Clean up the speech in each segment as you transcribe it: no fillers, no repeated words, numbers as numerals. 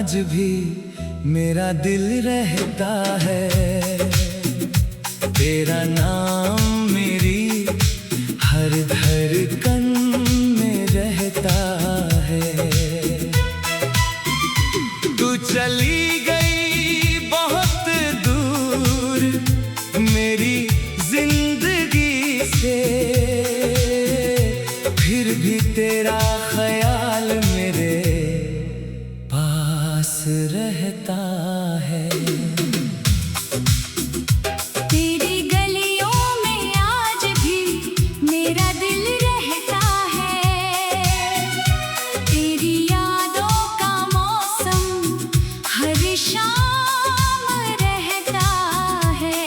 आज भी मेरा दिल रहता है। तेरा नाम मेरी हर धड़कन में रहता है। तू चली गई बहुत दूर मेरी जिंदगी से, फिर भी तेरा ख्याल मेरे पास रहता है। तेरी गलियों में आज भी मेरा दिल रहता है। तेरी यादों का मौसम हर शाम रहता है।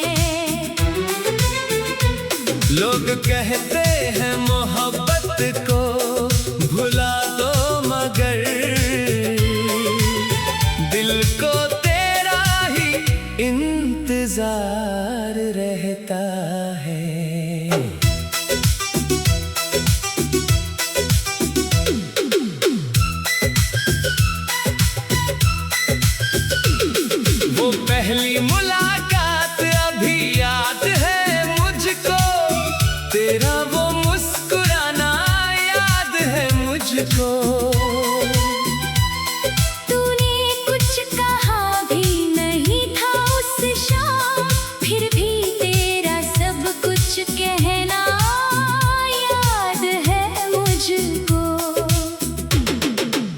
लोग कहते हैं मोहब्बत को भुला दो, मगर दिल को तेरा ही इंतजार रहता है। वो पहली मुलाकात अभी याद है मुझको, तेरा वो मुस्कुराना याद है मुझको। तूने कुछ कहा भी नहीं था उस शाम, फिर भी तेरा सब कुछ कहना याद है मुझको।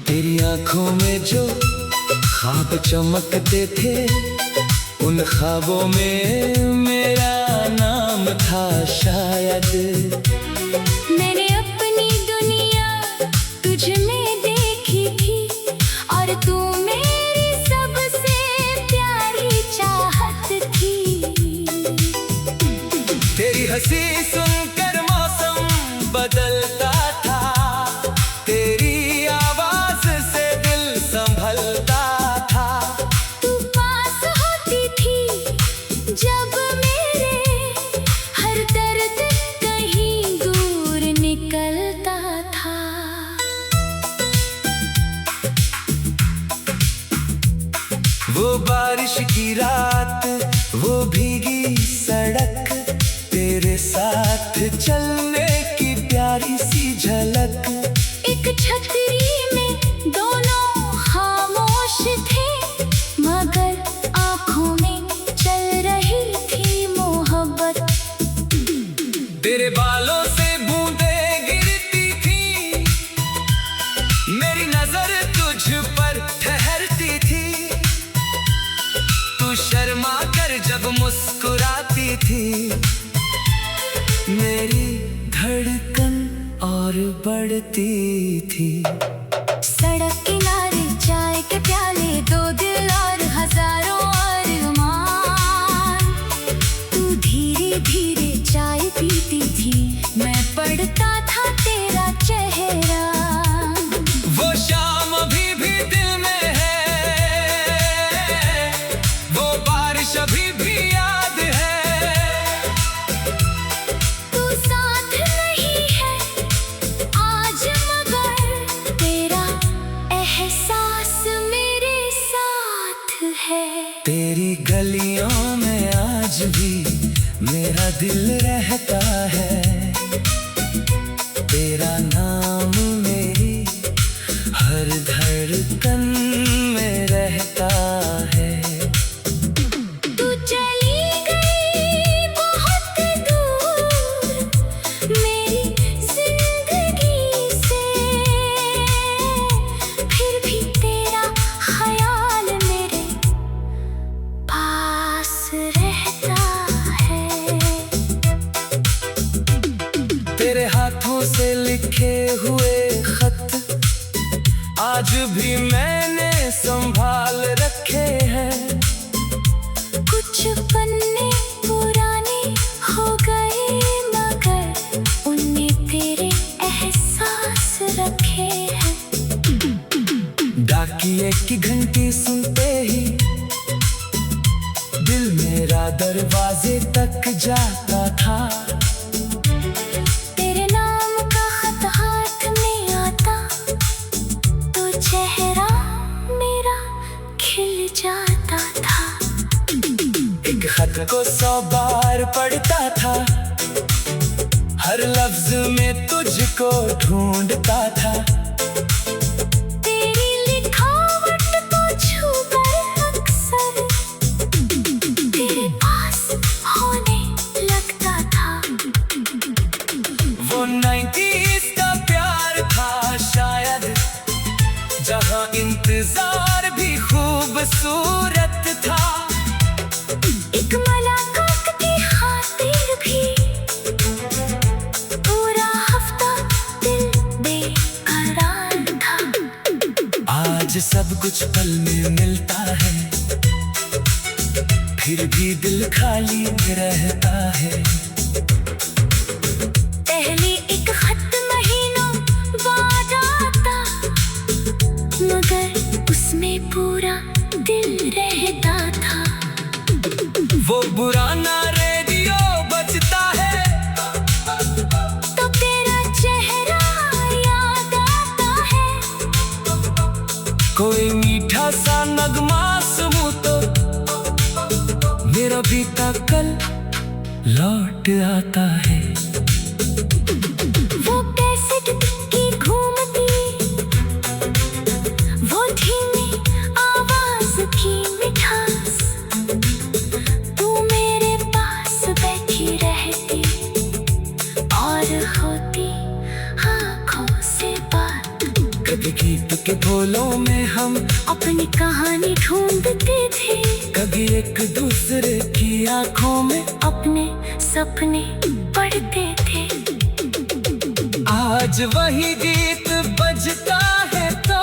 तेरी आंखों में जो ख्वाब चमकते थे, उन ख्वाबों में मेरा नाम था शायद। मैंने अपनी दुनिया तुझ में देखी थी, और तू मेरी सबसे प्यारी चाहत थी। तेरी हंसी सुनकर मौसम बदलता था, तेरी आवाज से दिल संभलता था। तू पास होती थी जब मेरे हर दर्द कहीं दूर निकलता था। वो बारिश की रात, वो भीगी सड़क, तेरे साथ चलने की प्यारी सी झलक। एक छतरी में दोनों खामोश थे, मगर आंखों में चल रही थी मोहब्बत। तेरे बालों से बूंदें गिरती थी, मेरी नजर तुझ पर ठहरती थी। तू शर्मा कर जब मुस्कुराती थी, मेरी धड़कन और बढ़ती थी। सड़क किनारे चाय के प्याले, दो दिल और हजारों अरमान। तू धीरे धीरे चाय पीती थी, मैं पढ़ता था तेरा चेहरा। वो शाम अभी भी दिल में है, वो बारिश अभी भी याद है। तू साथ नहीं है आज, मगर तेरा एहसास मेरे साथ है। तेरी गलियों में आज भी मेरा दिल रहता है। तेरा नाम मेरी हर धड़कन में रहता है। तू चली गई बहुत दूर मेरी जिंदगी से, फिर भी तेरा ख्याल मेरे पास रहता है। तेरे हाथों से लिखे हुए खत आज भी मैंने संभाल रखे हैं। कुछ पन्ने पुराने हो गए, मगर उनमें तेरे एहसास रखे हैं। डाकिये की घंटी सुनते ही दिल मेरा दरवाजे तक जाता था। तेरे नाम का खत हाथ में आता तो चेहरा मेरा खत को 100 बार पढ़ता था, हर लफ्ज में तुझको ढूंढता था। तेरी लिखावट को छूकर अक्सर तेरे पास होने लगता था। वो 90s का प्यार था शायद, जहां इंतजार भी खूबसूरत था। एक मुलाकात की खातिर भी पूरा हफ्ता दिल बेकरार था। आज सब कुछ पल में मिलता है, फिर भी दिल खाली रहता है। पहले एक खत महीनों बाद आता, मगर उसमें पूरा दिल रहता था। वो पुराना रेडियो बजता है, तो तेरा चेहरा याद आता है। कोई मीठा सा नगमा सुनूं तो मेरा बीता कल लौट आता है। वो कैसेट की घूमती, वो धीमी आवाज की मिठास, तू मेरे पास बैठी रहती और होती आँखों से बात। कभी गीत के बोलों में हम अपनी कहानी ढूंढते थे, कभी एक दूसरे की आंखों में अपने सपने पढ़ते थे। आज वही गीत बजता है तो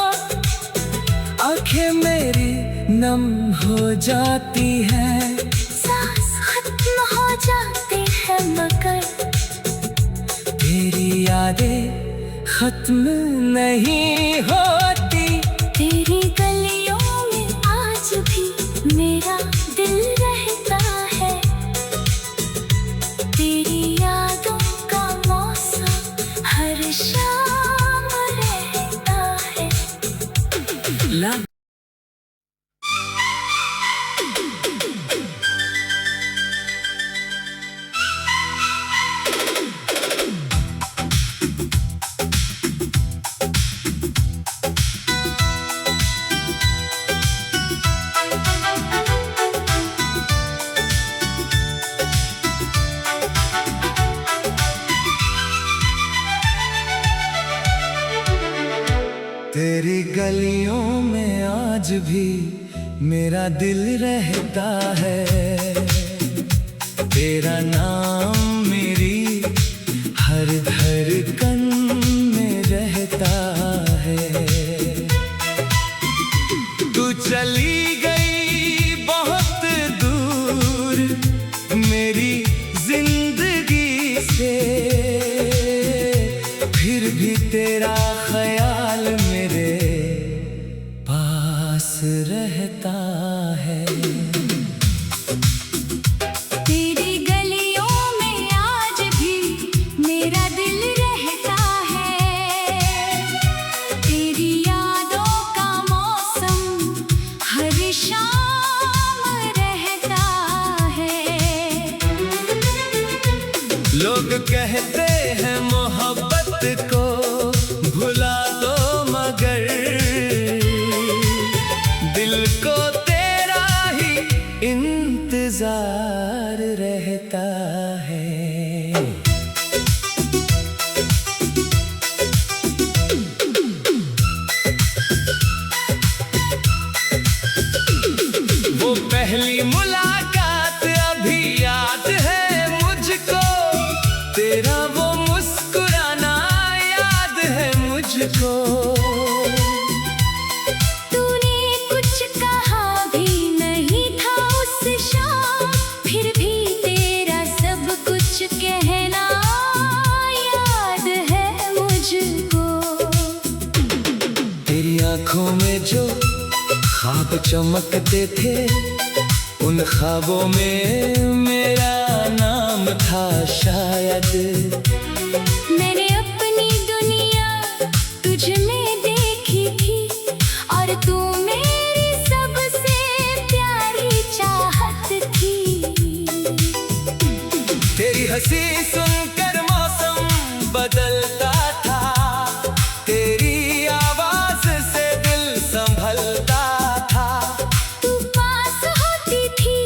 आंखें मेरी नम हो जाती हैं। सांस खत्म हो जाते हैं, मगर तेरी यादें खत्म नहीं होती। तेरी गलियों में आज भी मेरा दिल रहता है। तेरी यादों का मौसम हर शाम रहता है। ला तेरी गलियों में आज भी मेरा दिल रहता है। तेरा नाम मेरी हर धड़कन में रहता है। तू चली गई बहुत दूर मेरी जिंदगी से, फिर भी तेरा ख्याल मेरे पास रहता है। तेरी गलियों में आज भी मेरा दिल रहता है। तेरी यादों का मौसम हर शाम रहता है। लोग कहते हैं मोहब्बत को भुला दो, मगर दिल को तेरा ही इंतजार रहता है। वो पहली मुलाकात अभी याद है मुझको, तेरा वो मुस्कुराना याद है मुझको। तूने कुछ कहा भी नहीं था उस शाम, फिर भी तेरा सब कुछ कहना याद है मुझको। तेरी आंखों में जो ख्वाब चमकते थे, उन ख्वाबों में मेरा नाम था शायद। मैंने अपनी दुनिया तुझ में देखी थी, और तू मेरी सबसे प्यारी चाहत थी। हंसी सुनकर मौसम बदलता था, तेरी आवाज से दिल संभलता था। तू पास होती थी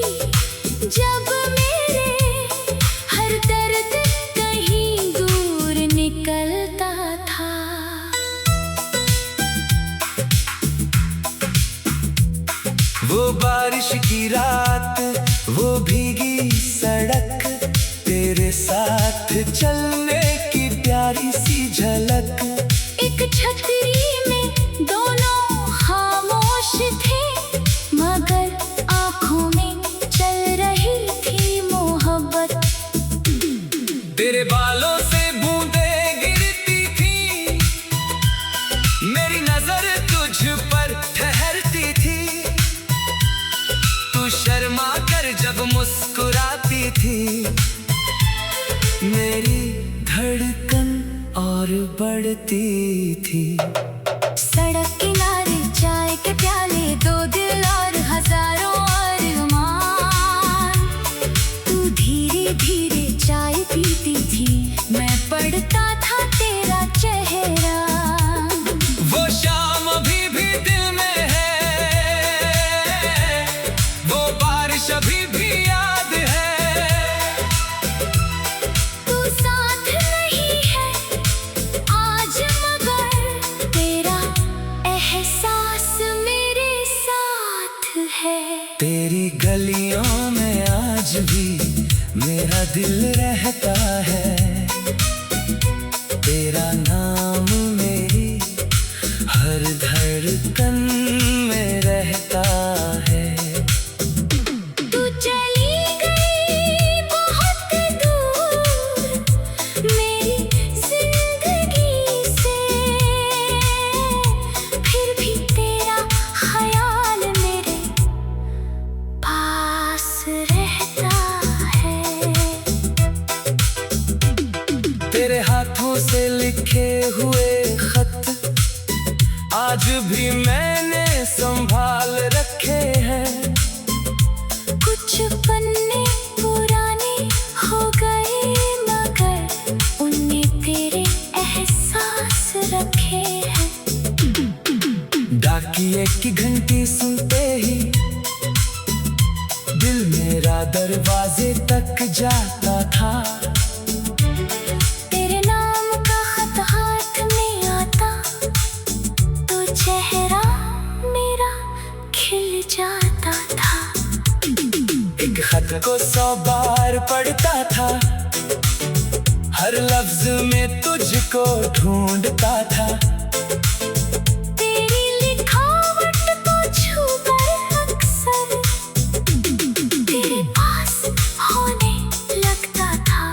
जब मेरे, हर दर्द कहीं दूर निकलता था। वो बारिश की रात, वो भीगी सड़क, तेरे साथ चलने की प्यारी सी झलक। एक छतरी में दोनों खामोश थे, मगर आंखों में चल रही थी मोहब्बत। तेरे बालों से बूंदें गिरती थी, मेरी नजर तुझ पर ठहरती थी। तू शर्मा कर जब मुस्कुराती थी, मेरी धड़कन और बढ़ती थी। सड़क किनारे चाय के प्याले, दो दिल और हजारों अरमान। तू धीरे धीरे चाय पीती थी, मैं पढ़ता था तेरा चेहरा। वो शाम अभी भी दिल में है, वो बारिश अभी भी याद है। तू साथ नहीं है आज, मगर तेरा एहसास मेरे साथ है। तेरी गलियों में आज भी मेरा दिल रहता है, तेरा नाम मेरी हर धड़कन में रहता है। तू चली गई बहुत दूर मेरी जिंदगी से, फिर भी तेरा ख्याल मेरे पास रहता है। तेरे हाथों से लिखे हुए खत आज भी मैंने संभाल रखे हैं। कुछ पन्ने पुराने हो गए, मगर उनमें तेरे एहसास रखे हैं। डाकिये की घंटी सुनते ही दिल मेरा दरवाजे तक जाता था। तेरे नाम का खत हाथ में आता, तो चेहरा मेरा खिल जाता था। एक खत को 100 बार पढ़ता था, हर लफ्ज में तुझको ढूंढता था। तेरी लिखावट को छूकर अक्सर तेरे पास होने लगता था।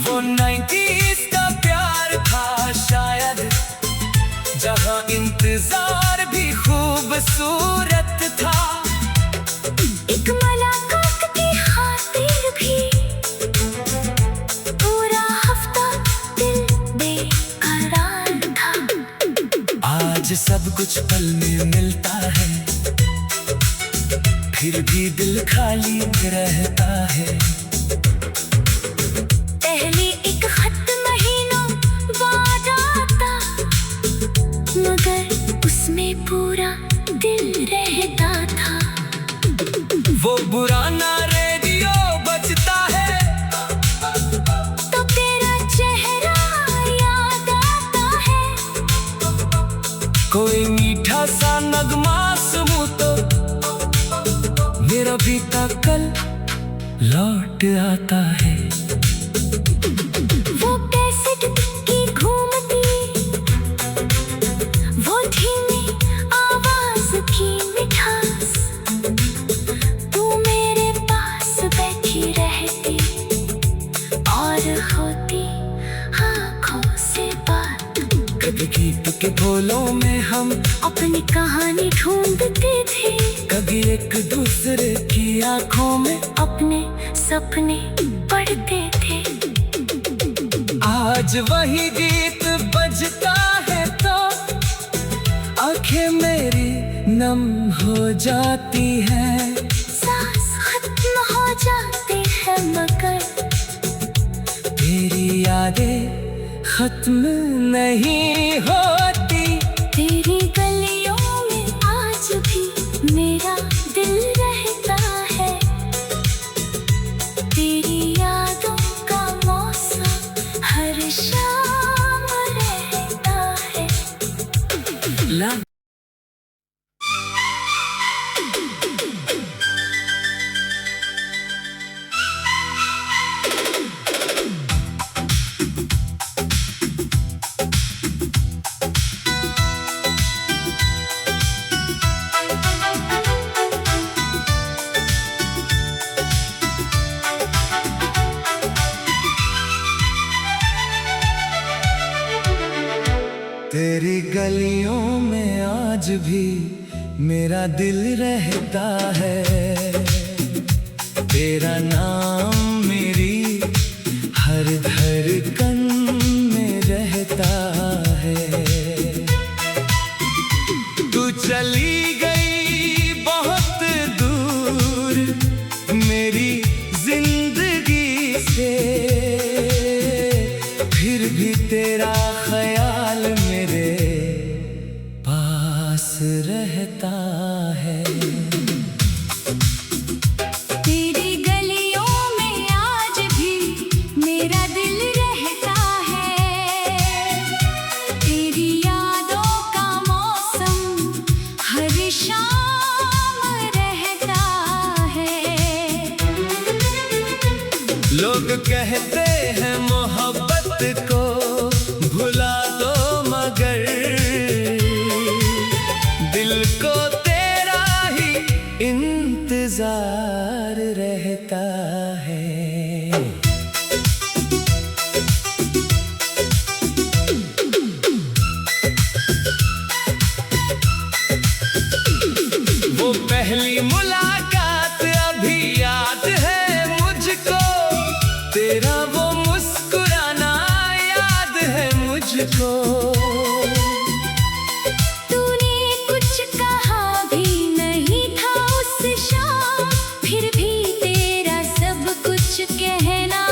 वो 90s का प्यार था शायद, जहां इंतजार भी खूबसूरत था। एक मुलाकात की खातिर भी पूरा हफ्ता दिल बेकरार था। आज सब कुछ पल में मिलता है, फिर भी दिल खाली रहता है। पहले एक खत महीनों बाद आता, मगर उसमें पूरा दिल रहता था। वो पुराना रेडियो बजता है, तो तेरा चेहरा याद आता है। कोई मीठा सा नगमा सुनूं तो मेरा बीता कल लौट आता है। वो कैसेट की घूमती, वो धीमी आवाज की मिठास, तू मेरे पास बैठी रहती और होती आँखों से बात। कभी गीत के बोलों में हम अपनी कहानी ढूंढते थे, कभी एक दूसरे की आंखों में अपने सपने पढ़ते थे। आज वही गीत बजता है तो आंखें मेरी नम हो जाती हैं। सांस खत्म हो जाते हैं, मगर तेरी यादें खत्म नहीं होती। तेरी गलियों में आज भी मेरा दिल रहता है। तेरी यादों का मौसम हर शाम रहता है। तेरी गलियों में आज भी मेरा दिल रहता है। तेरा नाम मेरी हर धड़कन में रहता है। तू चली गई बहुत दूर मेरी जिंदगी से, फिर भी तेरा ख्याल मेरे पास रहता है। तेरी गलियों में आज भी मेरा दिल रहता है। तेरी यादों का मौसम हर शाम रहता है। लोग कहते हैं मोहब्बत को भुला दो, मगर दिल को तेरा ही इंतजार रहता है। वो पहली मुलाकात अभी याद है मुझको, तेरा वो मुस्कुराना याद है मुझको। तूने कुछ कहा भी नहीं था उस शाम, फिर भी तेरा सब कुछ कहना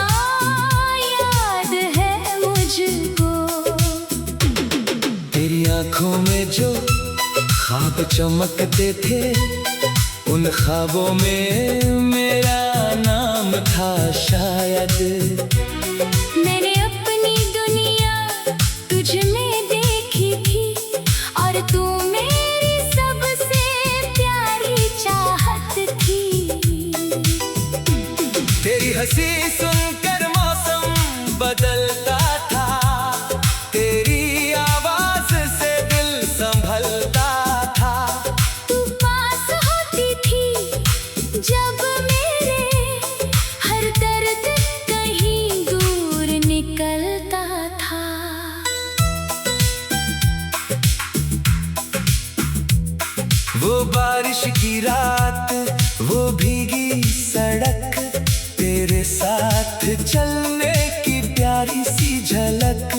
याद है मुझको। तेरी आंखों में जो ख्वाब चमकते थे, उन ख्वाबों में मेरा नाम था शायद। मैंने अपनी दुनिया तुझ में देखी थी, और तू मेरी सबसे प्यारी चाहत थी। तेरी हंसी सुनकर मौसम बदलता था, तेरी आवाज से दिल संभलता था। तू पास होती थी जब मेरे हर दर्द कहीं दूर निकलता था। वो बारिश की रात, वो भीगी सड़क, तेरे साथ चलने की प्यारी सी झलक।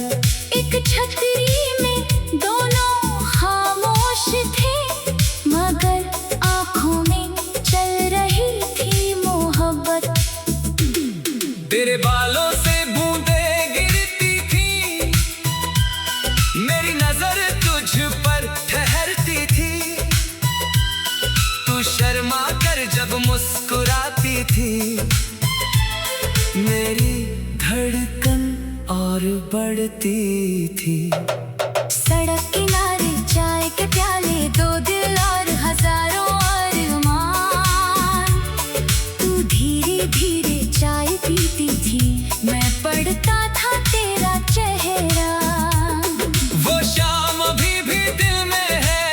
एक छतरी में दोनों खामोश थे, मगर आंखों में चल रही थी मोहब्बत। तेरे बालों से बूंदें गिरती थी, मेरी नजर तुझ पर ठहरती थी। तू शर्मा कर जब मुस्कुराती थी, मेरी धड़कन और बढ़ती थी। सड़क किनारे चाय के प्याले, दो दिल और हजारों अरमान। तू धीरे धीरे चाय पीती थी, मैं पढ़ता था तेरा चेहरा। वो शाम अभी भी दिल में है,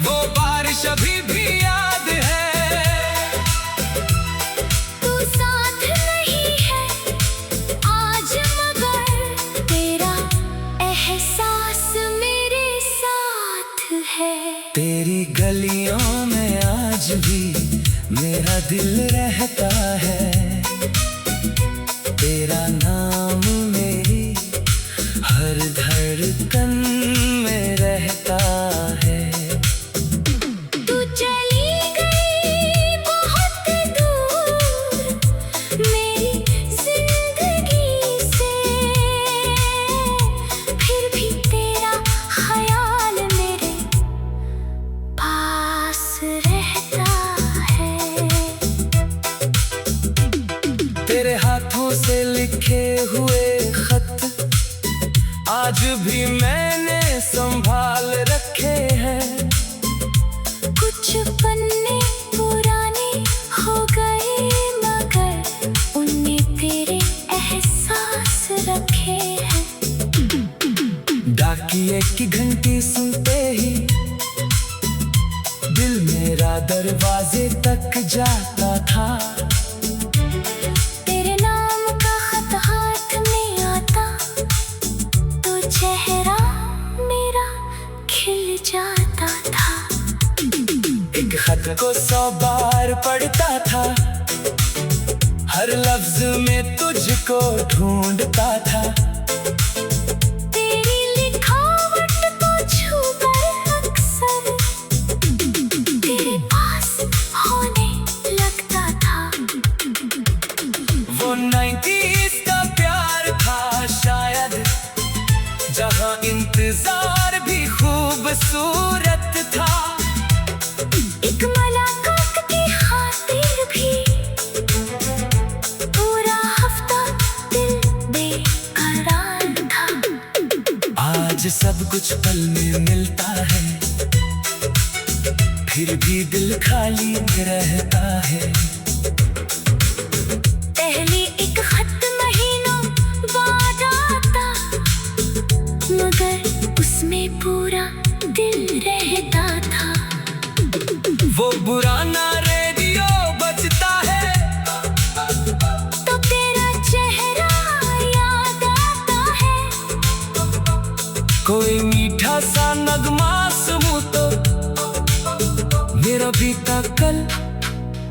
वो बारिश अभी भी याद है। तू साथ नहीं है आज, मगर तेरा एहसास मेरे साथ है। तेरी गलियों में आज भी मेरा दिल रहता है। तेरा नाम मेरी हर धड़कन में रहता है। तू चली गई बहुत दूर मेरी दरवाजे तक जाता था। तेरे नाम का खत हाथ में आता तो चेहरा मेरा खिल जाता था। एक खत को 100 बार पढ़ता था, हर लफ्ज में तुझको ढूंढता था। तेरी लिखावट को छूकर अक्सर तेरे पास होने लगता था। वो 90s का प्यार था शायद, जहां इंतजार भी खूबसूरत था। एक मुलाकात की खातिर भी पूरा हफ्ता दिल बेकरार था। आज सब कुछ पल में मिलता है, फिर भी दिल खाली रहता है। पहले एक खत महीनों बाद आता, मगर उसमें पूरा दिल रहता था। वो पुराना रेडियो बजता है, तो तेरा चेहरा याद आता है। कोई मीठा सा नगमा सुनूं तो मेरा बीता कल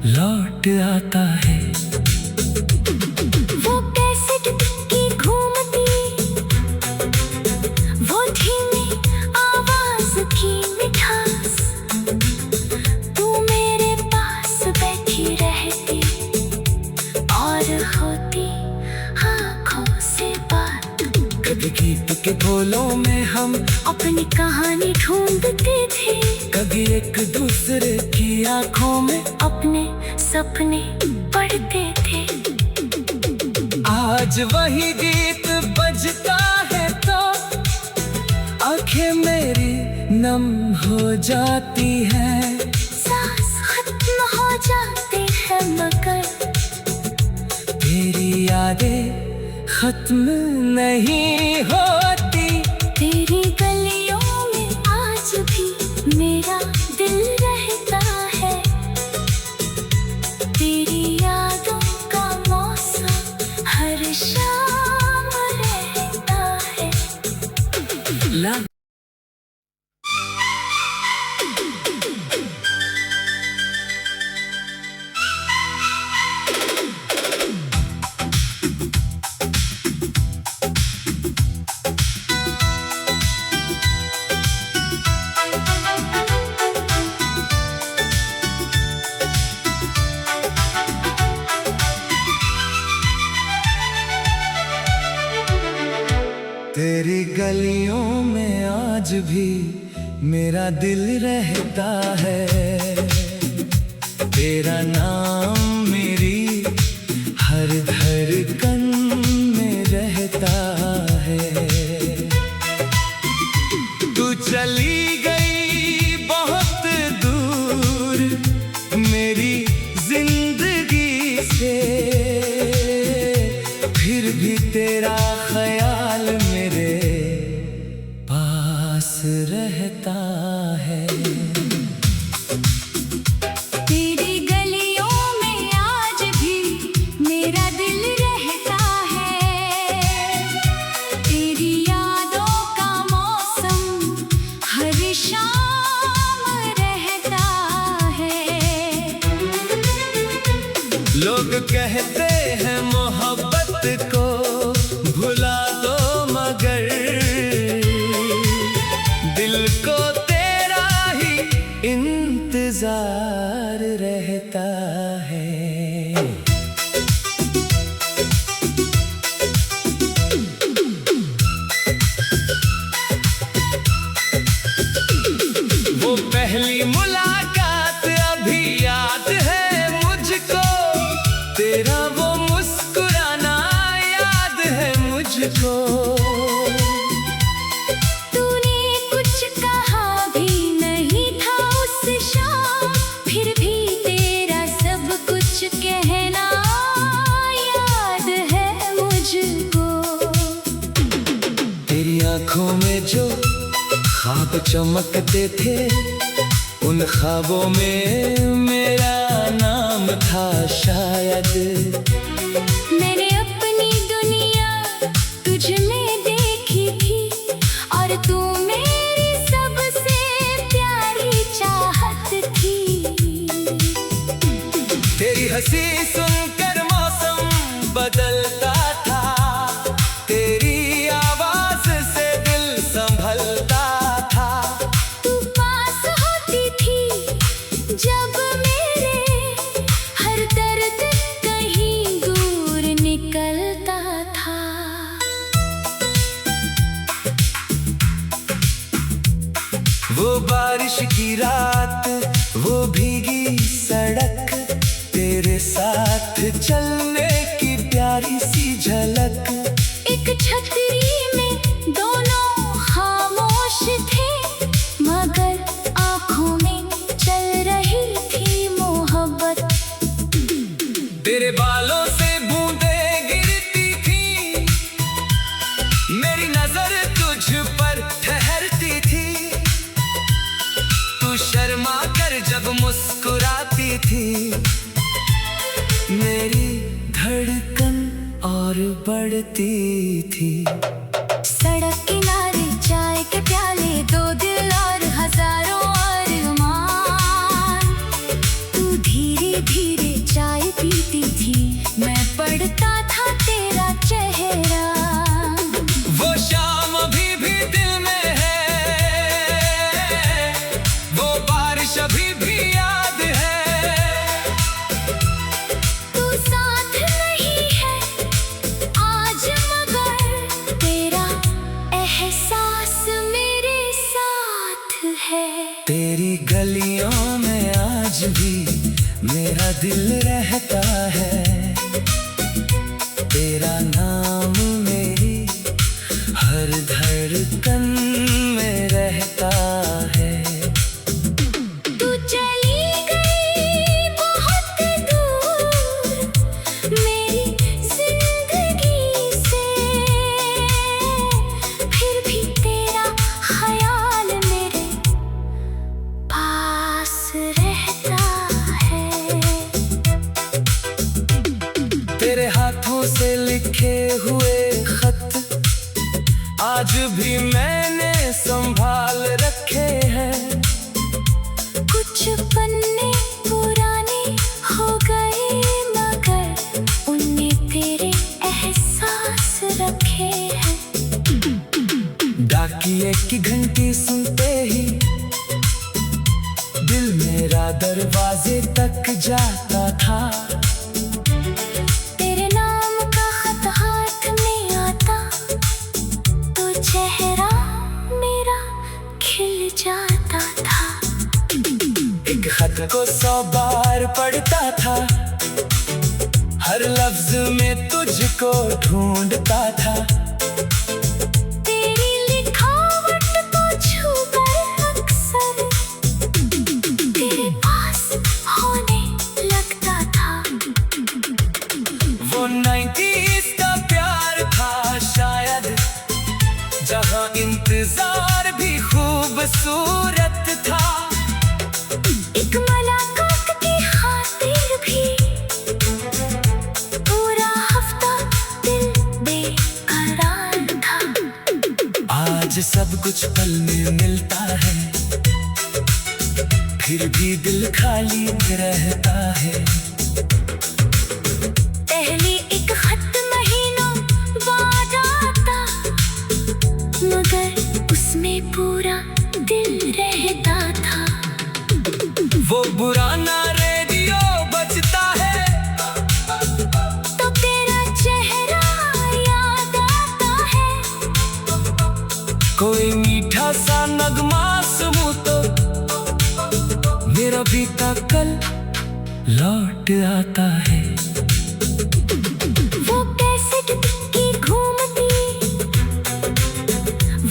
लौट आता है। वो कैसेट की घूमती, वो धीमी आवाज की मिठास, तू मेरे पास बैठी रहती और होती आँखों से बात। कभी गीत के बोलों में हम अपनी कहानी ढूंढते थे, कभी एक दूसरे की आंखों में अपने सपने पढ़ते थे। आज वही गीत बजता है तो आंखें मेरी नम हो जाती हैं। सांस खत्म हो जाते हैं मगर तेरी यादें खत्म नहीं होती। तेरी गलियों में आज भी मेरा दिल रहता है। तेरी यादों का मौसम हर शाम रहता है। ला तेरी गलियों में आज भी मेरा दिल रहता है। तेरा नाम मेरी हर धड़कन में रहता है। तू चली गई बहुत दूर मेरी जिंदगी से, फिर भी तेरा ख्याल मेरे पास रहता है। तेरी गलियों में आज भी मेरा दिल रहता है। तेरी यादों का मौसम हर शाम रहता है। लोग कहते हैं मोहब्बत को भुला दो, मगर दिल को तेरा ही इंतजार रहता है। वो पहली मुलाकात अभी याद है मुझको, तेरा वो मुस्कुराना याद है मुझको। तूने कुछ कहा भी नहीं था उस शाम, फिर भी तेरा सब कुछ कहना याद है मुझको। तेरी आंखों में जो ख्वाब चमकते थे उन ख्वाबों में मेरा नाम था शायद। मैंने अपनी दुनिया तुझ में देखी थी और तू मेरी सबसे प्यारी चाहत थी। तेरी हंसी सुनकर मौसम बदलता था, तेरी आवाज से दिल संभलता था। तू पास होती थी जब मेरे हर दर्द कहीं दूर निकलता था। वो बारिश की रात, वो भीगी सड़क, तेरे साथ चलने की प्यारी सी झलक। एक छतरी में दोनों खामोश थे, मगर आंखों में चल रही थी मोहब्बत। तेरे बालों से बूंदें गिरती थी, मेरी नजर तुझ पर ठहरती थी। तू शर्मा कर जब मुस्कुराती थी, मेरी धड़कन और बढ़ती थी। सड़क किनारे चाय के प्याले, दो दिल और हजारों अरमान। तू धीरे धीरे चाय पीती थी, मैं पढ़ता था तेरा चेहरा। वो शाम अभी भी दिल में है, वो बारिश अभी भी याद है। तू साथ नहीं है आज, मगर तेरा एहसास मेरे साथ है। तेरी गलियों में आज भी मेरा दिल रहता है, तेरा नाम मेरी हर धड़कन में रहता है। तू चली गई बहुत दूर मेरी जिंदगी से, फिर भी तेरा ख्याल मेरे पास रहता है। तेरे हाथों से लिखे हुए खत आज भी मैंने संभाल रखे हैं। कुछ पन्ने पुराने हो गए, मगर उनमें तेरे एहसास रखे हैं। डाकिये की घंटी सुनते ही दिल मेरा दरवाजे तक जाता था। तेरे नाम का खत हाथ में आता तो चेहरा मेरा खिल जाता था। एक खत को 100 बार पढ़ता था, हर लफ्ज में तुझको ढूंढता था। तेरी लिखावट को छूकर अक्सर तेरे पास होने लगता था। वो 90s का प्यार था शायद, जहां इंतजार भी खूबसूरत था। एक मुलाकात की खातिर भी पूरा हफ्ता दिल बेकरार था। आज सब कुछ पल में मिलता है, फिर भी दिल खाली रहता है। पहले एक खत महीनों बाद आता, मगर उसमें पूरा दिल रहता था। वो पुराना रेडियो बजता है, तो तेरा चेहरा याद आता है। कोई मीठा सा नगमा सुनूं तो मेरा बीता कल लौट आता है। वो कैसेट की घूमती,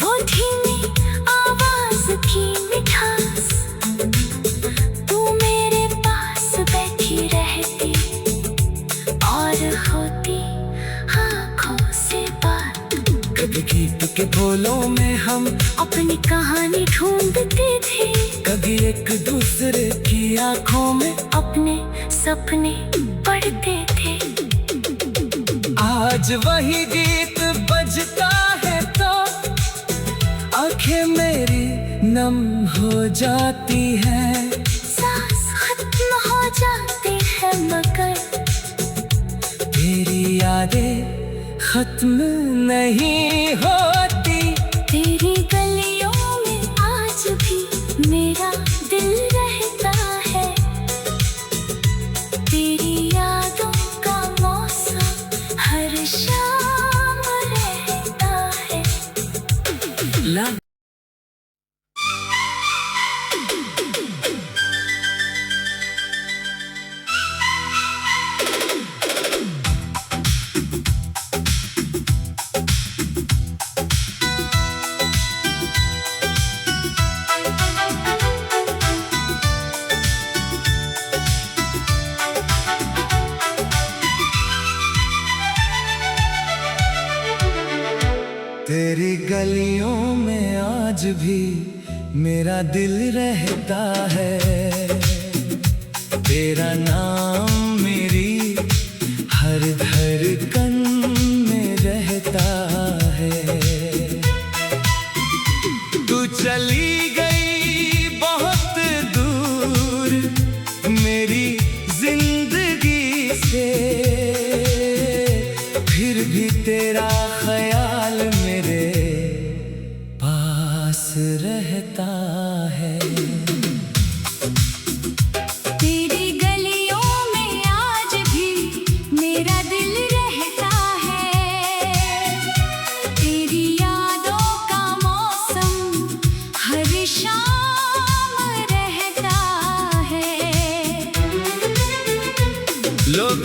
वो धीमी आवाज की मिठास, तू मेरे पास बैठी रहती और होती आँखों से बात। कभी गीत के बोलों में हम अपनी कहानी ढूंढते थे, कभी एक दूसरे आंखों में अपने सपने पढ़ते थे। आज वही गीत बजता है तो आंखें मेरी नम हो जाती है। सांस खत्म हो जाती है मगर तेरी यादें खत्म नहीं होती। तेरी गलियों में आज भी मेरा दिल रहता है। तेरी यादों का मौसम हर शाम रहता है। तेरी गलियों में आज भी मेरा दिल रहता है। तेरा नाम मेरी हर धड़कन में रहता है। तू चली गई बहुत दूर मेरी जिंदगी से, फिर भी तेरा ख्याल मेरे पास रहता है। तेरी गलियों में आज भी मेरा दिल रहता है। तेरी यादों का मौसम हर शाम रहता है। लोग